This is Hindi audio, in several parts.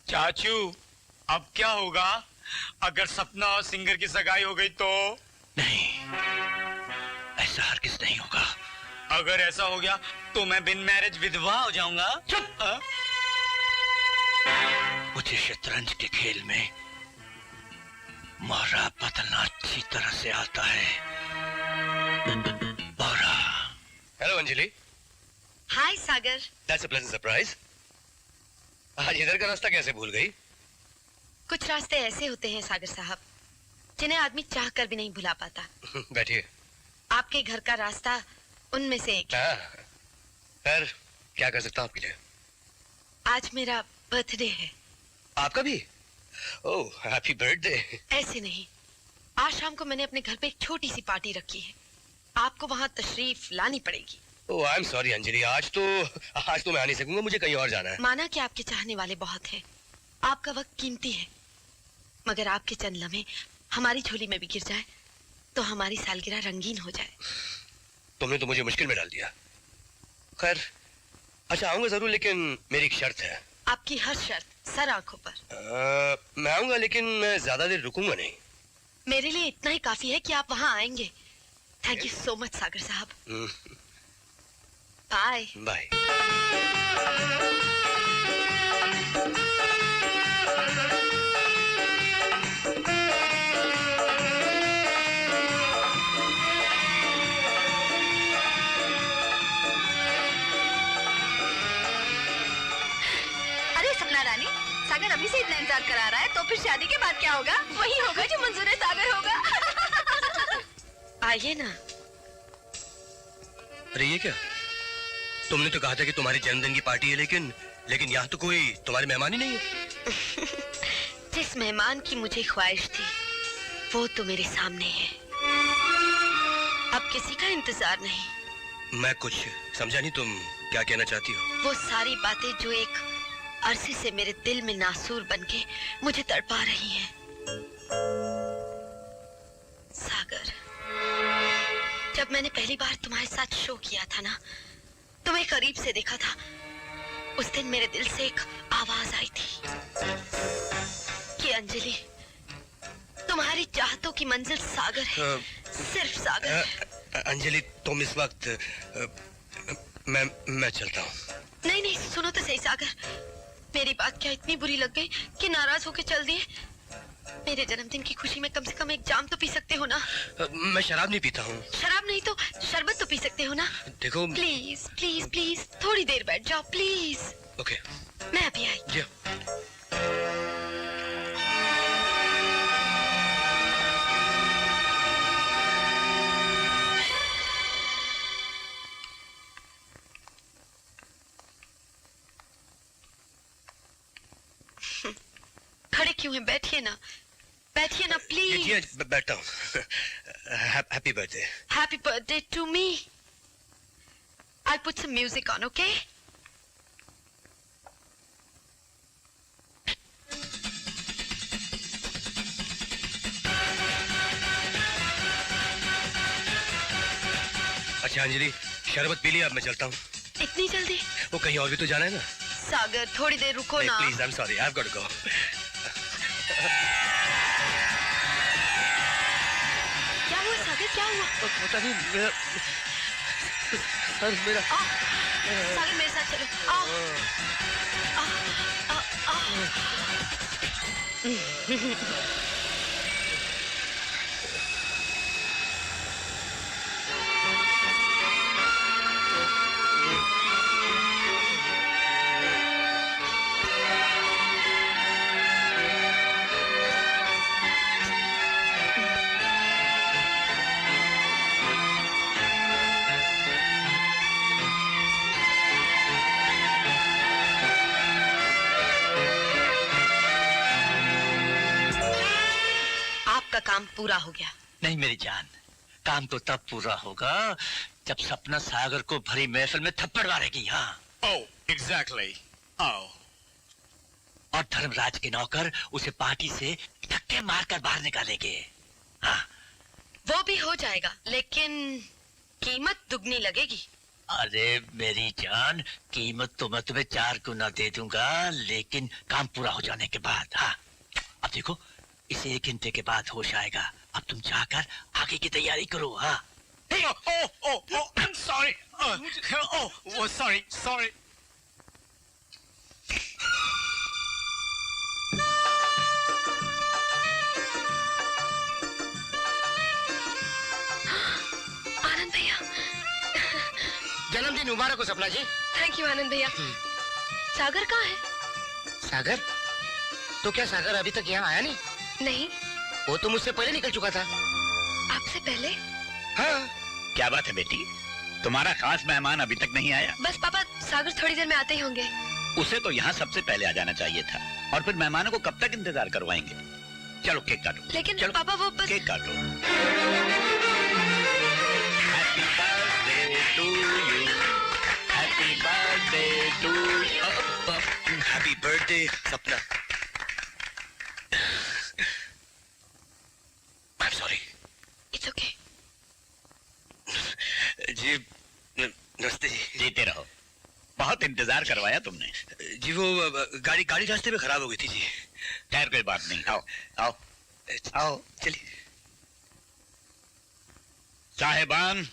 चाचू, अब क्या होगा अगर सपना और सिंगर की सगाई हो गई तो? नहीं, ऐसा हरगिज नहीं होगा। अगर ऐसा हो गया तो मैं बिन मैरिज विधवा हो जाऊंगा। चुप! मुझे शतरंज के खेल में मोहरा बदलना अच्छी तरह से आता है। मोहरा। Hello Anjali. Hi Sagar. That's a pleasant surprise. आज इधर का रास्ता कैसे भूल गई? कुछ रास्ते ऐसे होते हैं सागर साहब, जिन्हें आदमी चाह कर भी नहीं भुला पाता। बैठिए। आपके घर का रास्ता उनमें से एक है। फिर क्या कर सकता हूँ आपके लिए? आज मेरा बर्थडे है। आपका भी? ओह, हैप्पी बर्थडे। ऐसे नहीं, आज शाम को मैंने अपने घर पे एक छोटी सी पार्टी रखी है, आपको वहाँ तशरीफ लानी पड़ेगी। ओह, आई एम सॉरी अंजलि, आज तो मैं आ नहीं सकूंगा, मुझे कहीं और जाना है। माना कि आपके चाहने वाले बहुत हैं, आपका वक्त कीमती है, मगर आपके चंद लम्हे हमारी झोली में भी गिर जाए तो हमारी सालगिरह रंगीन हो जाए। तुमने तो मुझे मुश्किल में डाल दिया। खैर, अच्छा आऊंगा जरूर, लेकिन मेरी एक शर्त है। आपकी हर शर्त सर आंखों पर। मैं आऊंगा, लेकिन मैं ज्यादा देर रुकूंगा नहीं। मेरे लिए इतना ही काफी है कि आप वहाँ आएंगे। Thank you so much Sagar साहब। Bye bye. अरे सपना रानी, सागर अभी से इतना इंतजार करा रहा है, तो फिर शादी के बाद क्या होगा? वही होगा जो मंजूर सागर होगा। आइए ना। अरे ये क्या? तुमने तो कहा था कि तुम्हारी जन्मदिन की पार्टी है, लेकिन यहाँ तो कोई तुम्हारे मेहमान ही नहीं है। जिस मेहमान की मुझे ख्वाहिश थी वो तो मेरे सामने है, अब किसी का इंतजार नहीं। मैं कुछ समझा नहीं, तुम क्या कहना चाहती हो? वो सारी बातें जो एक अरसे से मेरे दिल में नासूर बनके मुझे तड़पा रही हैं। सागर, जब मैंने पहली बार तुम्हारे साथ शो किया था ना, तुम्हें करीब से देखा था, उस दिन मेरे दिल से एक आवाज आई थी कि अंजलि, तुम्हारी चाहतों की मंजिल सागर है, सिर्फ सागर। अंजलि, तुम इस वक्त मैं चलता हूँ। नहीं नहीं, सुनो तो सही सागर, मेरी बात क्या इतनी बुरी लग गई कि नाराज होकर चल दिए? मेरे जन्मदिन की खुशी में कम से कम एक जाम तो पी सकते हो ना? मैं शराब नहीं पीता हूँ। शराब नहीं तो शरबत तो पी सकते हो ना? देखो, प्लीज प्लीज प्लीज थोड़ी देर बैठ जाओ प्लीज। ओके, मैं अभी आई। जी। खड़े क्यों हैं? बैठिए ना, बैठिए ना प्लीज। जी बैठता हूँ। Happy birthday. Happy birthday to me. I'll put some music on, okay? अच्छा अंजलि, शरबत पी लिया, अब मैं चलता हूँ। इतनी जल्दी? वो कहीं और भी तो जाना है ना। सागर, थोड़ी देर रुको ना। Please, I am sorry, I have got to go. क्या हुआ सागर, क्या हुआ? पता नहीं, मेरा सर, मेरा। सागर मेरे साथ चलो। आओ। काम पूरा हो गया। नहीं मेरी जान, काम तो तब पूरा होगा जब सपना सागर को भरी महफिल में थप्पड़ मारेगी। हाँ, ओह एग्जैक्टली। और धर्मराज के नौकर उसे पार्टी से धक्के मारकर बाहर निकालेंगे। हाँ, वो भी हो जाएगा, लेकिन कीमत दुगनी लगेगी। अरे मेरी जान, कीमत तो मैं तुम्हें 4 गुना दे दूंगा, लेकिन काम पूरा हो जाने के बाद। हाँ, अब देखो, इसे 1 घंटे के बाद होश आएगा। अब तुम जाकर आगे की तैयारी करो। हाँ। I'm sorry. Sorry. आनंद भैया। जन्मदिन मुबारक हो सपना जी। थैंक यू आनंद भैया। सागर कहाँ है? सागर? तो क्या सागर अभी तक यहाँ आया नहीं? नहीं। वो तो मुझसे पहले निकल चुका था। आपसे पहले? हाँ। क्या बात है बेटी, तुम्हारा खास मेहमान अभी तक नहीं आया? बस पापा, सागर थोड़ी देर में आते ही होंगे। उसे तो यहाँ सबसे पहले आ जाना चाहिए था, और फिर मेहमानों को कब तक इंतजार करवाएंगे? चलो केक काटो। लेकिन चलो, पापा वो बस... केक काटो। Happy birthday to you, happy birthday to you. Happy birthday Sapna. I am sorry. It's okay. जी नमस्ते जी। जीते रहो, बहुत इंतजार करवाया तुमने। जी वो गाड़ी रास्ते में खराब हो गई थी जी। खैर कोई बात नहीं, आओ आओ आओ। चलिए। साहिबान,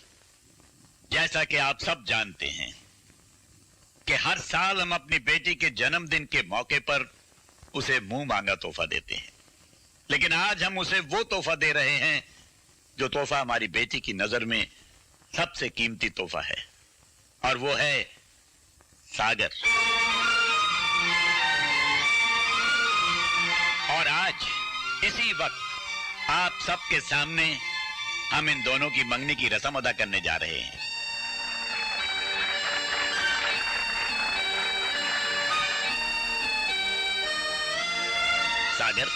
जैसा कि आप सब जानते हैं कि हर साल हम अपनी बेटी के जन्मदिन के मौके पर उसे मुंह मांगा तोहफा देते हैं, लेकिन आज हम उसे वो तोहफा दे रहे हैं जो तोहफा हमारी बेटी की नजर में सबसे कीमती तोहफा है, और वो है सागर। और आज इसी वक्त आप सबके सामने हम इन दोनों की मंगनी की रस्म अदा करने जा रहे हैं। सागर,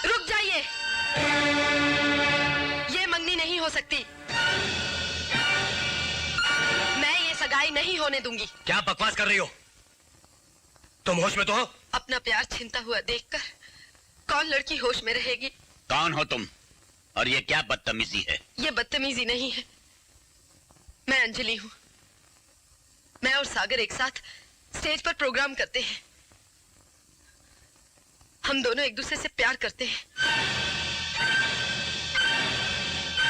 रुक जाइए। ये मंगनी नहीं हो सकती। मैं ये सगाई नहीं होने दूंगी। क्या बकवास कर रही हो? तुम होश में तो हो? अपना प्यार छीनता हुआ देखकर कौन लड़की होश में रहेगी? कौन हो तुम, और ये क्या बदतमीजी है? ये बदतमीजी नहीं है। मैं अंजलि हूँ। मैं और सागर एक साथ स्टेज पर प्रोग्राम करते हैं। हम दोनों एक दूसरे से प्यार करते हैं।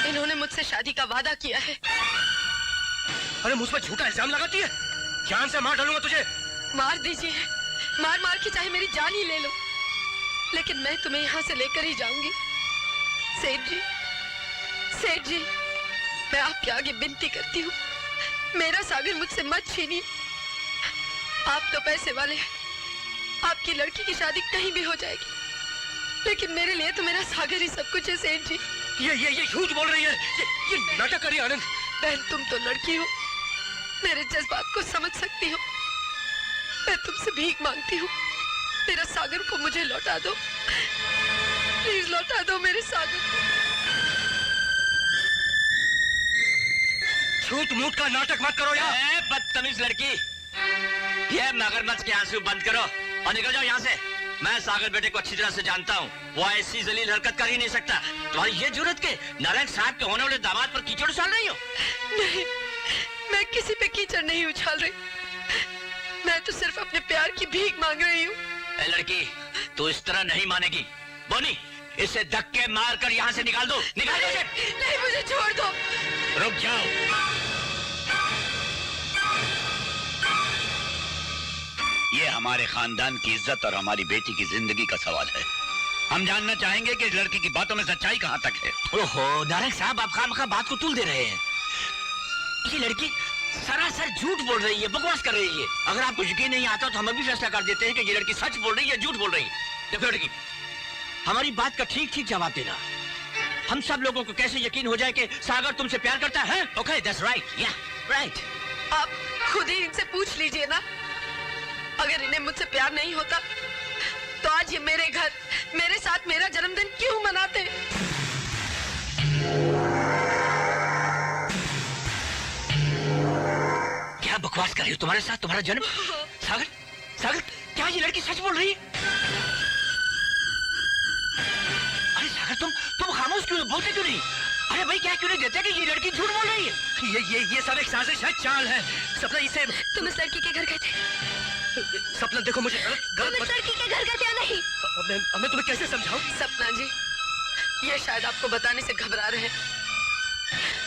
इन्होंने मुझसे शादी का वादा किया है। अरे मुझ पर झूठा इल्जाम लगाती है। जान से मार डालूंगा तुझे। मार दीजिए, मार मार के चाहे मेरी जान ही ले लो, लेकिन मैं तुम्हें यहाँ से लेकर ही जाऊंगी। सेठ जी, मैं आपके आगे विनती करती हूँ, मेरा सागर मुझसे मत छीनिए। आप तो पैसे वाले हैं, आपकी लड़की की शादी कहीं भी हो जाएगी, लेकिन मेरे लिए तो मेरा सागर ही सब कुछ है। सेठ जी, ये झूठ बोल रही है। ये नाटक कर रही है। आनंद बहन, तुम तो लड़की हो, मेरे जज्बात को समझ सकती हो। मैं तुमसे भीख मांगती हूँ, मेरा सागर को मुझे लौटा दो। प्लीज लौटा दो मेरे सागर को। झूठ मूठ का नाटक मत करो यार। बदतमीज लड़की, ये मगरमच्छ के आंसू बंद करो और निकल जाओ यहाँ से। मैं सागर बेटे को अच्छी तरह से जानता हूँ, वो ऐसी जलील हरकत कर ही नहीं सकता। तुम्हारी ये जरूरत के नारायण साहब के होने वाले दामाद पर कीचड़ उछाल रही हो? नहीं, मैं किसी पे कीचड़ नहीं उछाल रही। मैं तो सिर्फ अपने प्यार की भीख मांग रही हूँ। लड़की, तू इस तरह नहीं मानेगी। बोनी, इसे धक्के मार कर यहाँ से निकाल दो। निकाल दो इसे। नहीं, मुझे छोड़ दो। रुक जाओ। ये हमारे खानदान की इज्जत और हमारी बेटी की जिंदगी का सवाल है। हम जानना चाहेंगे कि इस लड़की की बातों में सच्चाई कहाँ तक है। ओहो नारायण साहब, आप खामखा बात को तूल दे रहे हैं। ये लड़की सरासर झूठ बोल रही है, बकवास कर रही है। अगर आपको यकीन नहीं आता तो हम अभी फैसला कर देते हैं कि ये लड़की सच बोल रही है, झूठ बोल रही है। देखो लड़की, हमारी बात का ठीक ठीक जवाब देना। हम सब लोगों को कैसे यकीन हो जाए कि सागर तुमसे प्यार करता है? Okay, that's right. या राइट। आप खुद ही इनसे पूछ लीजिए ना। अगर इन्हें मुझसे प्यार नहीं होता तो आज ये मेरे घर, मेरे साथ मेरा जन्मदिन क्यों मनाते? क्या बकवास कर रही हो? तुम्हारे साथ तुम्हारा जन्म? सागर, सागर, क्या ये लड़की सच बोल रही है? खामोश क्यों बोलते क्यों नहीं? अरे भाई क्या क्यों नहीं देते कि ये लड़की झूठ बोल रही है? ये सब एक साजिश है, चाल है। सपना इसे तुम इस लड़की के घर गए थे? सपना देखो मुझे तुम इस लड़की के घर गए थे या नहीं? मैं तुम्हें कैसे समझाऊं? सपना जी, ये शायद आपको बताने से घबरा रहे हैं।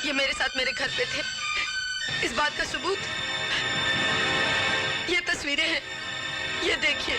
ये मेरे साथ मेरे घर पे थे। इस बात का सबूत ये तस्वीरें हैं, ये देखिए।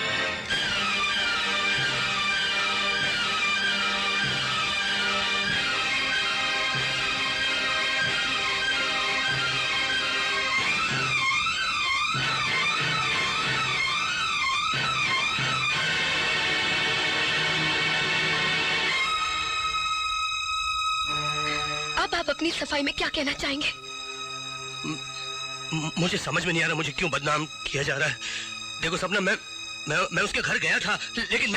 अब आप अपनी सफाई में क्या कहना चाहेंगे? मुझे समझ में नहीं आ रहा मुझे क्यों बदनाम किया जा रहा है। देखो सपना, मैं उसके घर गया था, लेकिन